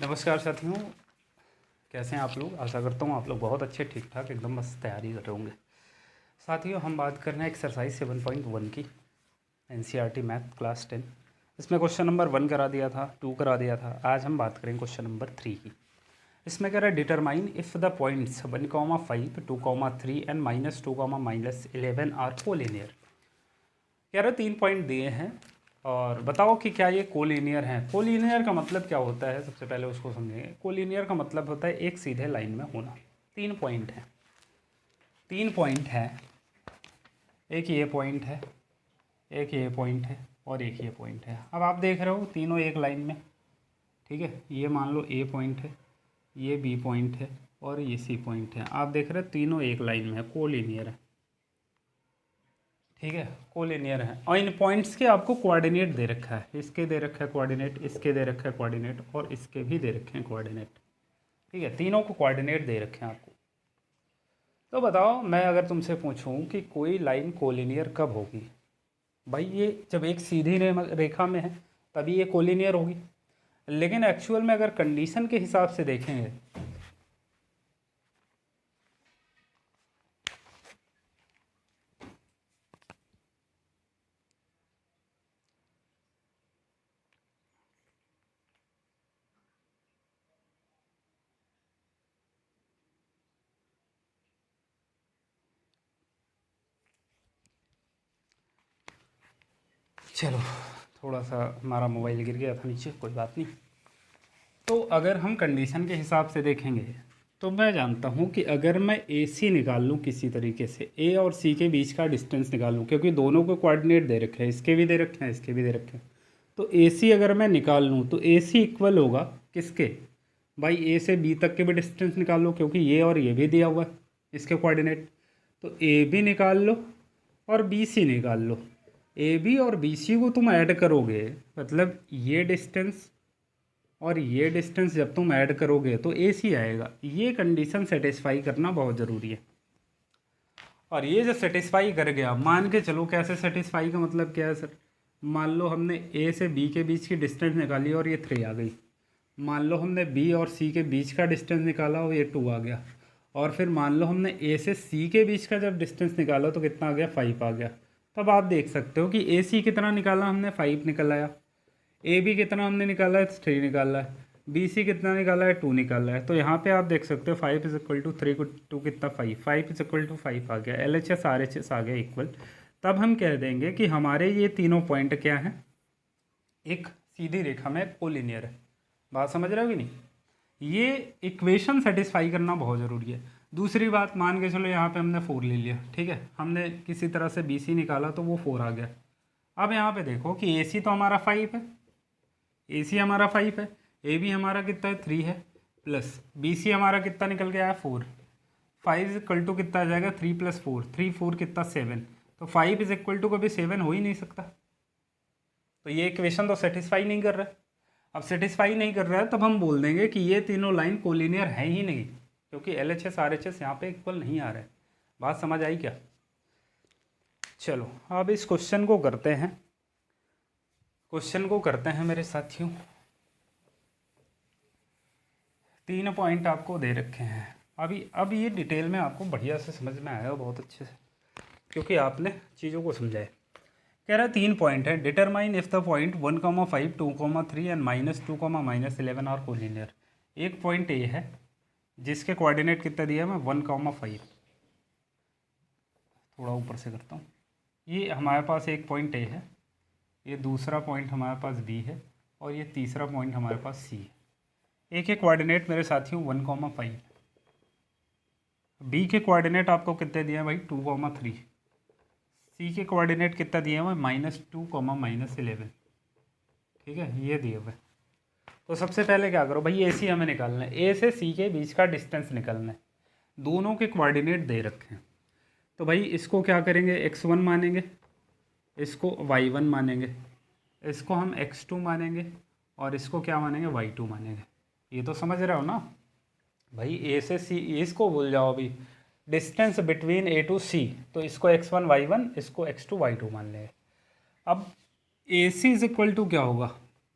नमस्कार साथियों, कैसे हैं आप लोग। आशा करता हूँ आप लोग बहुत अच्छे ठीक ठाक एकदम बस तैयारी कर रहे होंगे। साथियों, हम बात कर रहे हैं एक्सरसाइज 7.1 की, एनसीईआरटी मैथ क्लास 10। इसमें क्वेश्चन नंबर 1 करा दिया था, 2 करा दिया था। आज हम बात करेंगे क्वेश्चन नंबर 3 की। इसमें कह रहा है determine if the points 1,5, 2,3 and -2,-11 are collinear. कह रहे 3 पॉइंट दिए हैं और बताओ कि क्या ये कोलिनियर हैं। कोलिनियर का मतलब क्या होता है, सबसे पहले उसको समझेंगे। कोलिनियर का मतलब होता है एक सीधे लाइन में होना। 3 पॉइंट हैं, 3 पॉइंट है, एक ये पॉइंट है, एक ये पॉइंट है और एक ये पॉइंट है। अब आप देख रहे हो तीनों एक लाइन में, ठीक है। ये मान लो ए पॉइंट है, ये बी पॉइंट है और ये सी पॉइंट है। आप देख रहे हो तीनों एक लाइन में है, कोलिनियर है, ठीक है, कोलिनियर है। और इन पॉइंट्स के आपको कोऑर्डिनेट दे रखा है, इसके दे रखा है कोऑर्डिनेट, इसके दे रखा है कोऑर्डिनेट और इसके भी दे रखे हैं कोऑर्डिनेट, ठीक है। तीनों को कोऑर्डिनेट दे रखे हैं आपको। तो बताओ, मैं अगर तुमसे पूछूं कि कोई लाइन कोलिनियर कब होगी, भाई ये जब एक सीधी रेखा में है तभी ये कोलिनियर होगी। लेकिन एक्चुअल में अगर कंडीशन के हिसाब से देखेंगे, चलो थोड़ा सा हमारा मोबाइल गिर गया था नीचे, कोई बात नहीं। तो अगर हम कंडीशन के हिसाब से देखेंगे तो मैं जानता हूँ कि अगर मैं ए सी निकाल लूँ किसी तरीके से, ए और सी के बीच का डिस्टेंस निकाल लूँ, क्योंकि दोनों को कोऑर्डिनेट दे रखे हैं, इसके भी दे रखे हैं, इसके भी दे रखे हैं। तो ए सी अगर मैं निकाल लूँ तो ए सी इक्वल होगा किसके, भाई ए से बी तक के भी डिस्टेंस निकाल लो, क्योंकि ये और ये भी दिया हुआ है इसके कोऑर्डिनेट। तो ए बी निकाल लो और बी सी निकाल लो। ए बी और बी सी को तुम ऐड करोगे, मतलब ये डिस्टेंस और ये डिस्टेंस जब तुम ऐड करोगे तो ए सी आएगा। ये कंडीशन सेटिस्फाई करना बहुत ज़रूरी है। और ये जो सेटिस्फाई कर गया, मान के चलो, कैसे सेटिस्फाई का मतलब क्या है सर, मान लो हमने ए से बी के बीच की डिस्टेंस निकाली और ये 3 आ गई। मान लो हमने बी और सी के बीच का डिस्टेंस निकाला और ये 2 आ गया। और फिर मान लो हमने ए से सी के बीच का जब डिस्टेंस निकाला तो कितना आ गया, 5 आ गया। तब आप देख सकते हो कि ए सी कितना निकाला हमने, 5 निकल आया। ए बी कितना हमने निकाला है, 3 निकाला है। बी सी कितना निकाला है, 2 निकाला है। तो यहाँ पे आप देख सकते हो 5 इज इक्वल टू 3 को 2 कितना 5, 5 इज इक्वल टू 5 आ गया। L H S R H S आ गया इक्वल। तब हम कह देंगे कि हमारे ये तीनों पॉइंट क्या हैं, एक सीधी रेखा में कोलिनियर है। बात समझ रहे हो कि नहीं। ये इक्वेशन सेटिस्फाई करना बहुत ज़रूरी है। दूसरी बात, मान के चलो यहाँ पे हमने 4 ले लिया, ठीक है, हमने किसी तरह से बी सी निकाला तो वो 4 आ गया। अब यहाँ पे देखो कि ए सी तो हमारा 5 है, ए सी हमारा 5 है, ए बी हमारा कितना है, 3 है, प्लस बी सी हमारा कितना निकल गया है, 4। 5 इज इक्वल टू कितना आ जाएगा, 3 + 4, 3 4 कितना 7। तो 5 इज इक्वल टू कभी 7 हो ही नहीं सकता। तो ये इक्वेशन तो सेटिस्फाई नहीं कर रहा है। अब सेटिस्फाई नहीं कर रहा है तब हम बोल देंगे कि ये तीनों लाइन कोलिनियर है ही नहीं, क्योंकि L H S R H S यहाँ पे इक्वल नहीं आ रहा है। बात समझ आई क्या। चलो अब इस क्वेश्चन को करते हैं, क्वेश्चन को करते हैं मेरे साथियों। 3 पॉइंट आपको दे रखे हैं। अब ये डिटेल में आपको बढ़िया से समझ में आएगा, बहुत अच्छे से, क्योंकि आपने चीज़ों को समझा है। कह रहा है 3 पॉइंट है, determine if the point 1,5, 2,3 and -2,-11 are collinear. एक पॉइंट ए है जिसके कोऑर्डिनेट कितना दिया है, मैं 1,5 थोड़ा ऊपर से करता हूँ। ये हमारे पास एक पॉइंट ए है, ये दूसरा पॉइंट हमारे पास बी है और ये तीसरा पॉइंट हमारे पास सी है। एक के कोऑर्डिनेट मेरे साथियों 1,5, बी के कोऑर्डिनेट आपको कितने दिए हैं भाई, 2,3, सी के कोऑर्डिनेट कितना दिए हैं भाई, -2, -11, ठीक है, ये दिए हुए। तो सबसे पहले क्या करो भाई, ए सी हमें निकालना है, ए से सी के बीच का डिस्टेंस निकालना है। दोनों के कोऑर्डिनेट दे रखे हैं। तो भाई इसको क्या करेंगे, x1 मानेंगे, इसको y1 मानेंगे, इसको हम x2 मानेंगे और इसको क्या मानेंगे, y2 मानेंगे। ये तो समझ रहे हो ना भाई। ए से सी, इसको भूल जाओ अभी, डिस्टेंस बिटवीन ए टू सी, तो इसको x1 y1, इसको x2 y2 मान लेंगे। अब ए सी इज इक्वल टू क्या होगा,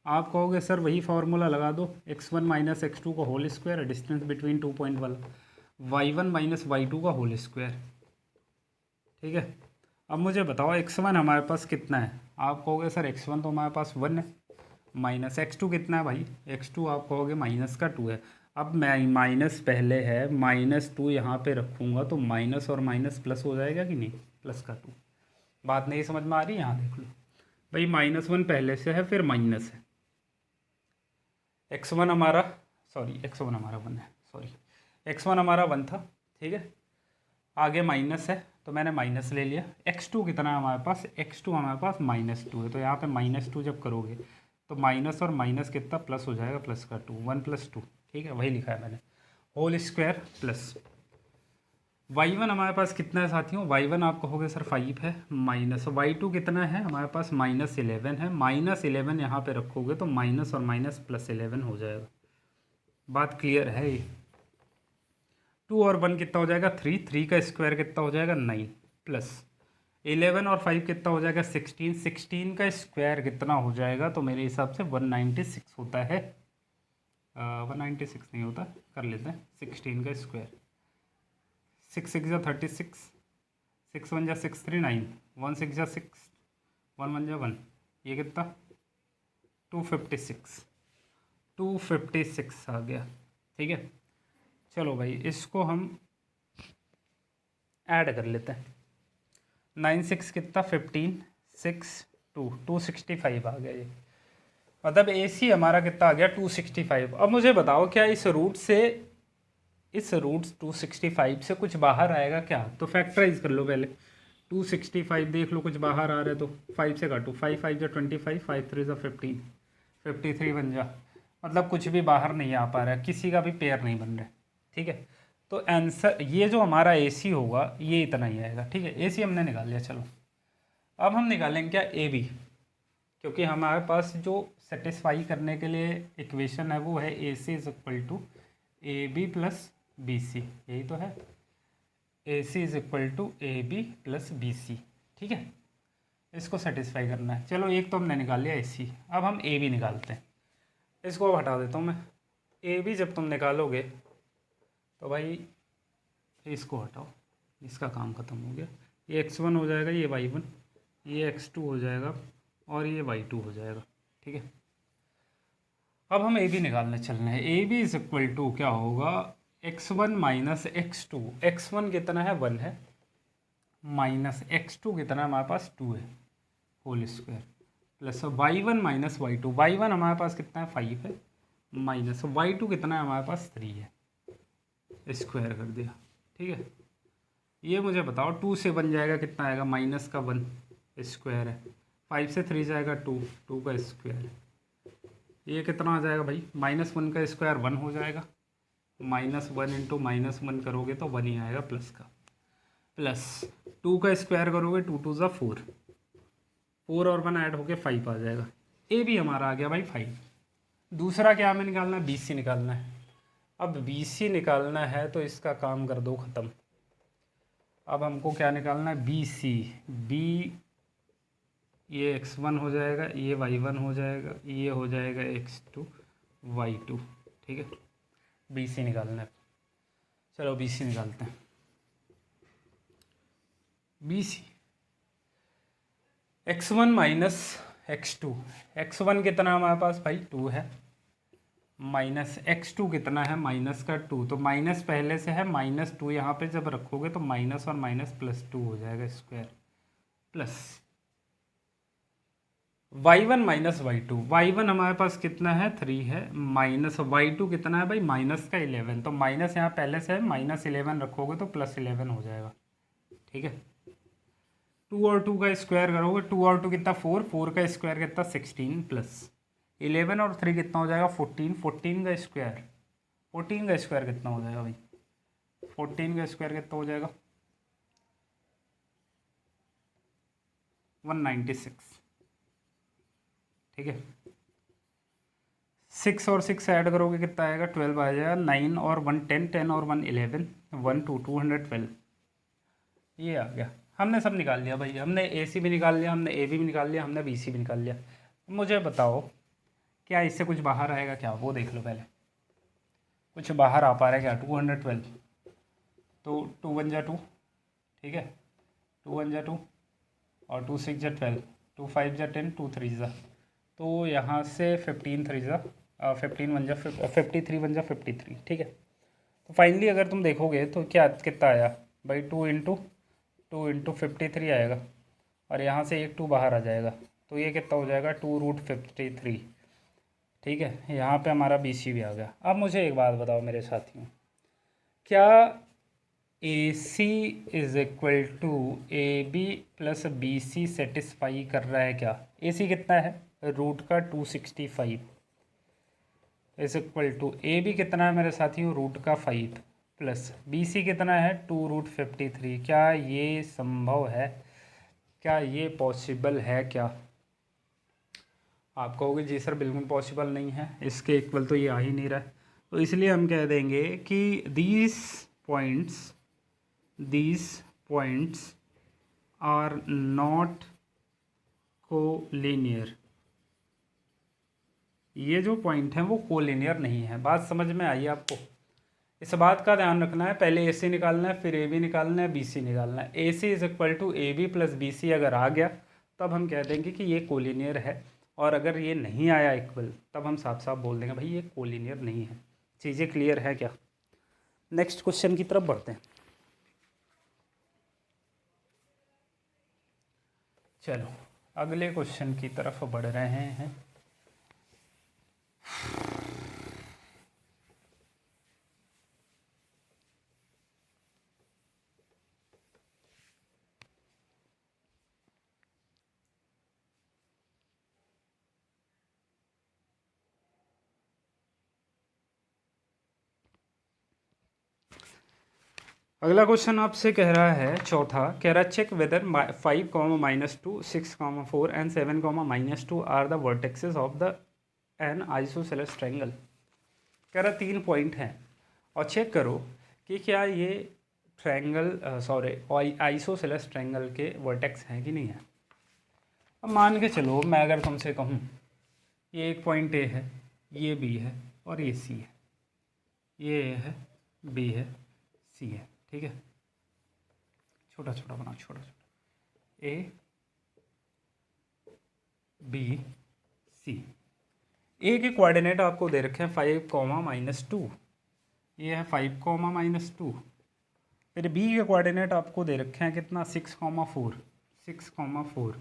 आप कहोगे सर वही फार्मूला लगा दो, x1 माइनस x2 का whole square, distance between 2 point वाला, y1 माइनस y2 का होल स्क्वायर। ठीक है, अब मुझे बताओ x1 हमारे पास कितना है। आप कहोगे सर x1 तो हमारे पास 1 है, माइनस x2 कितना है भाई, x2 आप कहोगे माइनस का 2 है। अब मैं माइनस पहले है, -2 यहाँ पे रखूँगा तो माइनस और माइनस प्लस हो जाएगा कि नहीं, प्लस का 2। बात नहीं समझ में आ रही, यहाँ देख लो भाई, -1 पहले से है फिर माइनस है, x1 हमारा x1 हमारा 1 है, x1 हमारा 1 था। ठीक है, आगे माइनस है तो मैंने माइनस ले लिया। x2 कितना है हमारे पास, x2 हमारे पास -2 है, तो यहाँ पे -2 जब करोगे तो माइनस और माइनस कितना प्लस हो जाएगा, प्लस का 2, 1 + 2। ठीक है, वही लिखा है मैंने, होल स्क्वायर प्लस। y1 हमारे पास कितना है साथियों, y1 आप कहोगे सर 5 है, माइनस y2 कितना है हमारे पास, -11 है। -11 यहाँ पे रखोगे तो माइनस और माइनस +11 हो जाएगा। बात क्लियर है ये। 2 और 1 कितना हो जाएगा, 3, 3 का स्क्वायर कितना हो जाएगा, 9, प्लस 11 और 5 कितना हो जाएगा, 16, 16 का स्क्वायर कितना हो जाएगा, तो मेरे हिसाब से 196 होता है। 196 नहीं होता, कर लेते हैं 16 का स्क्वायर। 6 6 जा 36, 6 1 जा 6 3 9, 1 6 जा 6, 1 1 जा 1, ये कितना 256, 256 आ गया। ठीक है, चलो भाई इसको हम ऐड कर लेते हैं। 9 6 कितना 15, 6 2, 265 आ गया ये, मतलब AC हमारा कितना आ गया 265। अब मुझे बताओ क्या इस रूट 265 से कुछ बाहर आएगा क्या, तो फैक्टराइज कर लो पहले। 265 देख लो कुछ बाहर आ रहा है तो 5 से काटो, 5 5 जा 25, 5 3 जा 15, 53 बन जा, मतलब कुछ भी बाहर नहीं आ पा रहा है, किसी का भी पेयर नहीं बन रहा है। ठीक है, तो आंसर ये जो हमारा AC होगा ये इतना ही आएगा। ठीक है, AC हमने निकाल लिया। चलो अब हम निकालेंगे क्या, AB, क्योंकि हमारे पास जो सेटिस्फाई करने के लिए इक्वेशन है वो है AC = AB + BC, यही तो है, AC = AB + BC। ठीक है, इसको सेटिस्फाई करना है। चलो एक तो हमने निकाल लिया AC, अब हम AB निकालते हैं। इसको अब हटा देता हूँ मैं। AB जब तुम निकालोगे तो भाई इसको हटाओ, इसका काम ख़त्म हो गया। ये x1 हो जाएगा, ये y1, ये x2 हो जाएगा और ये y2 हो जाएगा। ठीक है, अब हम AB निकालने चलना है। AB = क्या होगा, x1 माइनस x2, x1 कितना है 1 है, माइनस x2 कितना है हमारे पास 2 है, whole square, plus y1 minus y2, y1 हमारे पास कितना है 5 है, माइनस y2 कितना है हमारे पास 3 है, स्क्वायर कर दिया। ठीक है, ये मुझे बताओ 2 से 1 जाएगा कितना आएगा, माइनस का 1 स्क्वायर है, 5 से 3 जाएगा 2, 2 का स्क्वायर, ये कितना आ जाएगा भाई, -1 का स्क्वायर 1 हो जाएगा, -1 × -1 करोगे तो 1 ही आएगा प्लस का, प्लस 2 का स्क्वायर करोगे 2 2 ज़ा 4, 4 और 1 ऐड होके 5 आ जाएगा। ए भी हमारा आ गया भाई 5। दूसरा क्या हमें निकालना है, BC निकालना है। अब BC निकालना है तो इसका काम कर दो ख़त्म। अब हमको क्या निकालना है, BC, ये x1 हो जाएगा, ये y1 हो जाएगा, ये हो जाएगा x2 y2। ठीक है, BC निकालना है। चलो BC निकालते हैं। BC x1 minus x2, x1 कितना हमारे पास भाई 2 है, माइनस x2 कितना है माइनस का 2, तो माइनस पहले से है, -2 यहाँ पे जब रखोगे तो माइनस और माइनस +2 हो जाएगा square, plus y1 minus y2, y1 हमारे पास कितना है 3 है, माइनस y2 कितना है भाई -11, तो माइनस यहाँ पहले से है, -11 रखोगे तो +11 हो जाएगा। ठीक है, 2 और 2 का स्क्वायर करोगे, 2 और 2 कितना 4, 4 का स्क्वायर कितना 16, प्लस 11 और 3 कितना हो जाएगा 14, 14 का स्क्वायर, 14 का स्क्वायर कितना हो जाएगा भाई, 14 का स्क्वायर कितना हो जाएगा 196। ठीक है, 6 और 6 ऐड करोगे कितना आएगा 12 आ जाएगा, 9 और 1 10, 10 और 1 11, 1 2 212, ये आ गया। हमने सब निकाल लिया भाई, हमने AC भी निकाल लिया, हमने AB भी निकाल लिया, हमने BC भी निकाल लिया। मुझे बताओ क्या इससे कुछ बाहर आएगा क्या, वो देख लो पहले। कुछ बाहर आ पा रहा है क्या, 212, तो 2 1 जा 2, ठीक है, 2 1 जा 2 और 2 6 जा 12, 2 5 जा 10, 2 3 जा, तो यहाँ से 15 3 जा 15 1 जा 53 1 जा 53, ठीक है। तो फाइनली अगर तुम देखोगे तो क्या कितना आया भाई, 2 इंटू 53 आएगा, और यहाँ से एक 2 बाहर आ जाएगा, तो ये कितना हो जाएगा 2√53, ठीक है। यहाँ पे हमारा BC भी आ गया। अब मुझे एक बात बताओ मेरे साथियों, क्या AC is equal to AB plus BC satisfy कर रहा है क्या? AC कितना है, रूट का 265 इज इक्वल टू AB कितना है मेरे साथियों, रूट का 5 प्लस BC कितना है 2√53। क्या ये संभव है, क्या ये पॉसिबल है क्या? आप कहोगे जी सर बिल्कुल पॉसिबल नहीं है, इसके इक्वल तो ये आ ही नहीं रहा है। तो इसलिए हम कह देंगे कि these points are not collinear. ये जो पॉइंट हैं वो कोलिनियर नहीं है। बात समझ में आई आपको? इस बात का ध्यान रखना है, पहले AC निकालना है, फिर AB निकालना है, BC निकालना है। AC is equal to AB plus BC अगर आ गया तब हम कह देंगे कि ये कोलिनियर है, और अगर ये नहीं आया इक्वल तब हम साफ साफ बोल देंगे भाई ये कोलिनियर नहीं है। चीज़ें क्लियर है क्या? नेक्स्ट क्वेश्चन की तरफ बढ़ते हैं। चलो अगले क्वेश्चन की तरफ बढ़ रहे हैं। अगला क्वेश्चन आपसे कह रहा है, चौथा कह रहा है check whether 5, -2, 6, 4 and 7, -2 are the vertexes of the an isosceles triangle. कह रहा 3 पॉइंट हैं और चेक करो कि क्या ये आइसोसेलेस ट्रायंगल के वर्टेक्स हैं कि नहीं है। अब मान के चलो मैं अगर तुमसे कहूँ ये एक पॉइंट A है, ये B है और ये C है, ये A है, B है, C है, ठीक है। छोटा छोटा बनाओ, छोटा छोटा, A B C। A के कोऑर्डिनेट आपको दे रखे हैं 5, -2, ये है 5, -2। फिर B के कोऑर्डिनेट आपको दे रखे हैं कितना, 6, 4,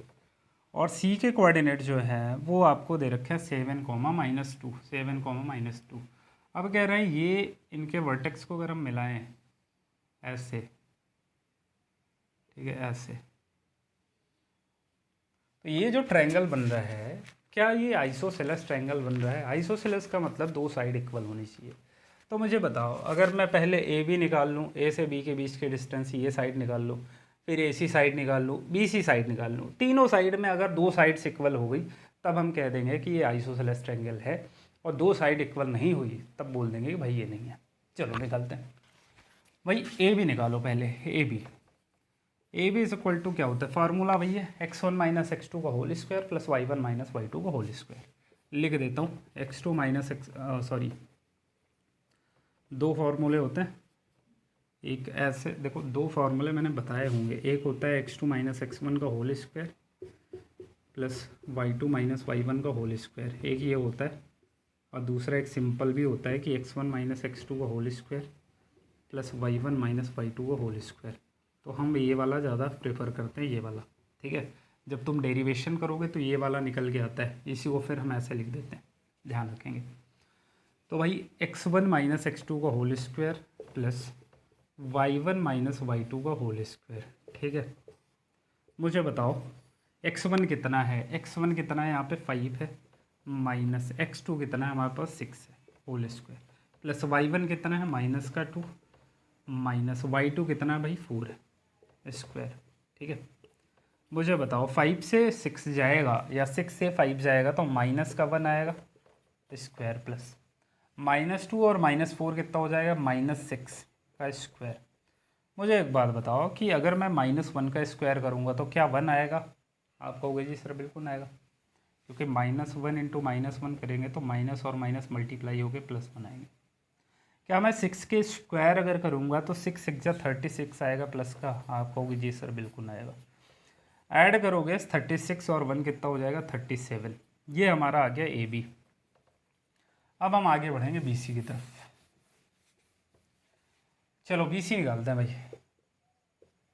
और C के कोऑर्डिनेट जो है वो आपको दे रखे हैं 7, -2। अब कह रहे हैं ये इनके वर्टेक्स को अगर हम मिलाएं ऐसे, ठीक है, ऐसे, तो ये जो ट्रायंगल बन रहा है क्या ये आइसोसेलेस ट्रायंगल बन रहा है? आइसोसेलेस का मतलब 2 साइड इक्वल होनी चाहिए। तो मुझे बताओ, अगर मैं पहले AB निकाल लूँ, A से B के बीच के डिस्टेंस ये साइड निकाल लूँ, फिर AC साइड निकाल लूँ, BC साइड निकाल लूँ, तीनों साइड में अगर 2 साइड्स इक्वल हो गई तब हम कह देंगे कि ये आइसोसेलेस ट्रायंगल है, और 2 साइड इक्वल नहीं हुई तब बोल देंगे कि भाई ये नहीं है। चलो निकालते हैं भाई, AB निकालो पहले। AB इज इक्वल टू क्या होता है, फार्मूला भैया x1 - x2 का whole square plus y1 - y2 का होल स्क्वायर। लिख देता हूँ x2 दो फार्मूले होते हैं। एक ऐसे देखो, 2 फार्मूले मैंने बताए होंगे, एक होता है x2 - x1 का whole square plus y2 - y1 का होल स्क्वायर, एक ये होता है, और दूसरा एक सिंपल भी होता है कि x1 - x2 का whole square plus y1 - y2 का होल स्क्वायर। तो हम ये वाला ज़्यादा प्रेफर करते हैं, ये वाला, ठीक है। जब तुम डेरिवेशन करोगे तो ये वाला निकल के आता है, इसी को फिर हम ऐसे लिख देते हैं, ध्यान रखेंगे। तो भाई x1 - x2 का whole square plus y1 - y2 का होल स्क्वायर, ठीक है। मुझे बताओ x1 कितना है, x1 कितना है यहाँ पे 5 है, माइनस x2 कितना है हमारे पास 6 है होल स्क्वायर, प्लस y1 कितना है -2, माइनस y2 कितना है भाई 4 है स्क्वायर, ठीक है। मुझे बताओ 5 से 6 जाएगा या 6 से 5 जाएगा तो माइनस का 1 आएगा स्क्वायर, प्लस -2 और -4 कितना हो जाएगा, -6 का स्क्वायर। मुझे एक बात बताओ कि अगर मैं -1 का स्क्वायर करूँगा तो क्या 1 आएगा? आप कहोगे जी सर बिल्कुल आएगा। क्योंकि -1 इंटू -1 करेंगे तो माइनस और माइनस मल्टीप्लाई होकर +1 आएंगे। क्या मैं 6 के स्क्वायर अगर करूँगा तो 6 6 जा 36 आएगा प्लस का? आप कहोगे जी सर बिल्कुल आएगा। ऐड करोगे 36 और 1 कितना हो जाएगा 37। ये हमारा आ गया AB। अब हम आगे बढ़ेंगे BC की तरफ। चलो BC निकालते हैं भाई।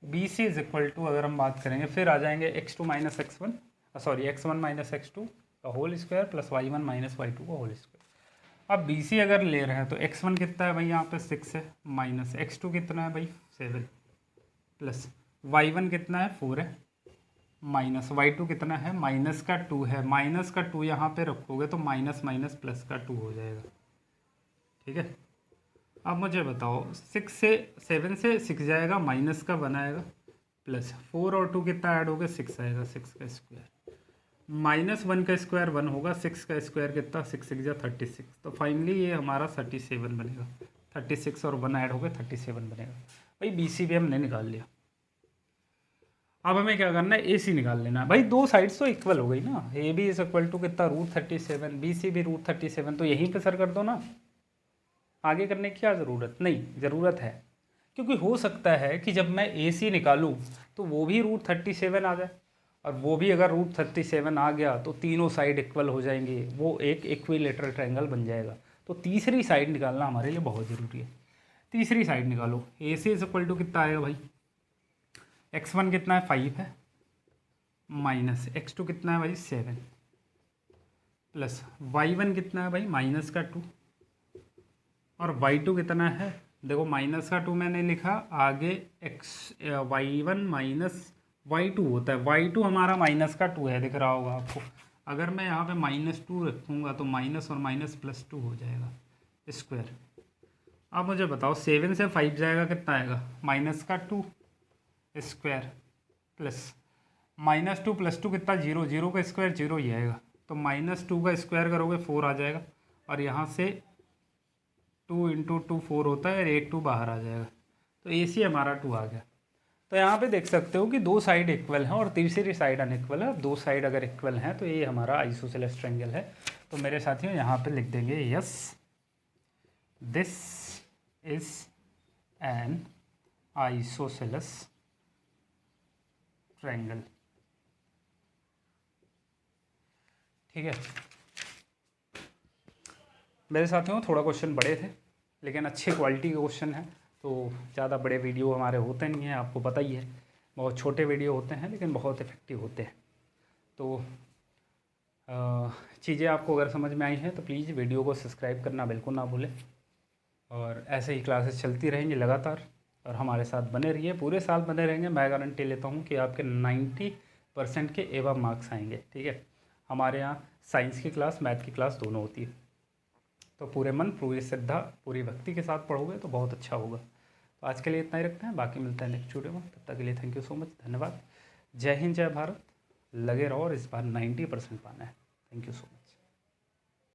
BC इज इक्वल टू, अगर हम बात करेंगे फिर आ जाएंगे x2 minus x1 sorry x1 minus x2 का whole square plus y1 minus y2 का होल स्क्वायर। अब BC अगर ले रहे हैं तो x1 कितना है भाई, यहाँ पे 6 है, माइनस x2 कितना है भाई 7, प्लस y1 कितना है 4 है, माइनस y2 कितना है माइनस का 2 है। माइनस का 2 यहाँ पे रखोगे तो माइनस माइनस प्लस का 2 हो जाएगा। ठीक है, अब मुझे बताओ 7 से 6 जाएगा, माइनस का 1 आएगा, प्लस 4 और 2 कितना ऐड होगा 6 आएगा, 6 का स्क्वायर, माइनस 1 का स्क्वायर 1 होगा, 6 का स्क्वायर कितना 6 6 जा 36। तो फाइनली ये हमारा 37 बनेगा। 36 और 1 ऐड हो गया 37 बनेगा। भाई BC भी हमने निकाल लिया। अब हमें क्या करना है, AC निकाल लेना है। भाई दो साइड्स तो इक्वल हो गई ना, AB इज इक्वल टू कितना √37, BC भी √37, तो यहीं पे सर कर दो ना, आगे करने की क्या ज़रूरत? नहीं, ज़रूरत है, क्योंकि हो सकता है कि जब मैं AC निकालूं तो वो भी √37 आ जाए, और वो भी अगर √37 आ गया तो तीनों साइड इक्वल हो जाएंगे, वो एक इक्विलेटरल ट्रायंगल बन जाएगा। तो तीसरी साइड निकालना हमारे लिए बहुत ज़रूरी है। तीसरी साइड निकालो। AC इज इक्वल टू कितना आएगा भाई, x1 कितना है 5 है, माइनस x2 कितना है भाई 7, प्लस y1 कितना है भाई माइनस का 2, और y2 कितना है, देखो माइनस का 2 मैंने लिखा, आगे y1 माइनस y2 होता है, y2 हमारा माइनस का 2 है, दिख रहा होगा आपको। अगर मैं यहाँ पे -2 रखूँगा तो माइनस और माइनस +2 हो जाएगा स्क्वायर। अब मुझे बताओ 7 से 5 जाएगा कितना आएगा, माइनस का 2 स्क्वायर, प्लस -2 +2 कितना 0, 0 का स्क्वायर 0 ही आएगा, तो -2 का स्क्वायर करोगे 4 आ जाएगा, और यहाँ से 2 × 2 4 होता है, और 1 2 बाहर आ जाएगा, तो AC हमारा 2 आ गया। तो यहाँ पे देख सकते हो कि दो साइड इक्वल हैं और तीसरी साइड अनइक्वल है। दो साइड अगर इक्वल हैं तो ये हमारा आइसोसेलेस ट्रायंगल है। तो मेरे साथियों यहाँ पे लिख देंगे yes this is an isosceles triangle. ठीक है मेरे साथियों, थोड़ा क्वेश्चन बड़े थे लेकिन अच्छे क्वालिटी के क्वेश्चन हैं, तो ज़्यादा बड़े वीडियो हमारे होते नहीं हैं, आपको पता ही है। बहुत छोटे वीडियो होते हैं लेकिन बहुत इफ़ेक्टिव होते हैं। तो चीज़ें आपको अगर समझ में आई हैं तो प्लीज़ वीडियो को सब्सक्राइब करना बिल्कुल ना भूलें, और ऐसे ही क्लासेस चलती रहेंगी लगातार, और हमारे साथ बने रहिए, पूरे साल बने रहेंगे। मैं गारंटी लेता हूँ कि आपके 90% के एबव मार्क्स आएंगे। ठीक है, हमारे यहाँ साइंस की क्लास, मैथ की क्लास दोनों होती है, तो पूरे मन, पूरी श्रद्धा, पूरी भक्ति के साथ पढ़ोगे तो बहुत अच्छा होगा। तो आज के लिए इतना ही रखते हैं, बाकी मिलता है नेक्स्ट वीडियो में। तब तक के लिए थैंक यू सो मच, धन्यवाद। जय हिंद, जय भारत। लगे रहो और इस बार 90% पाना है। Thank you so much.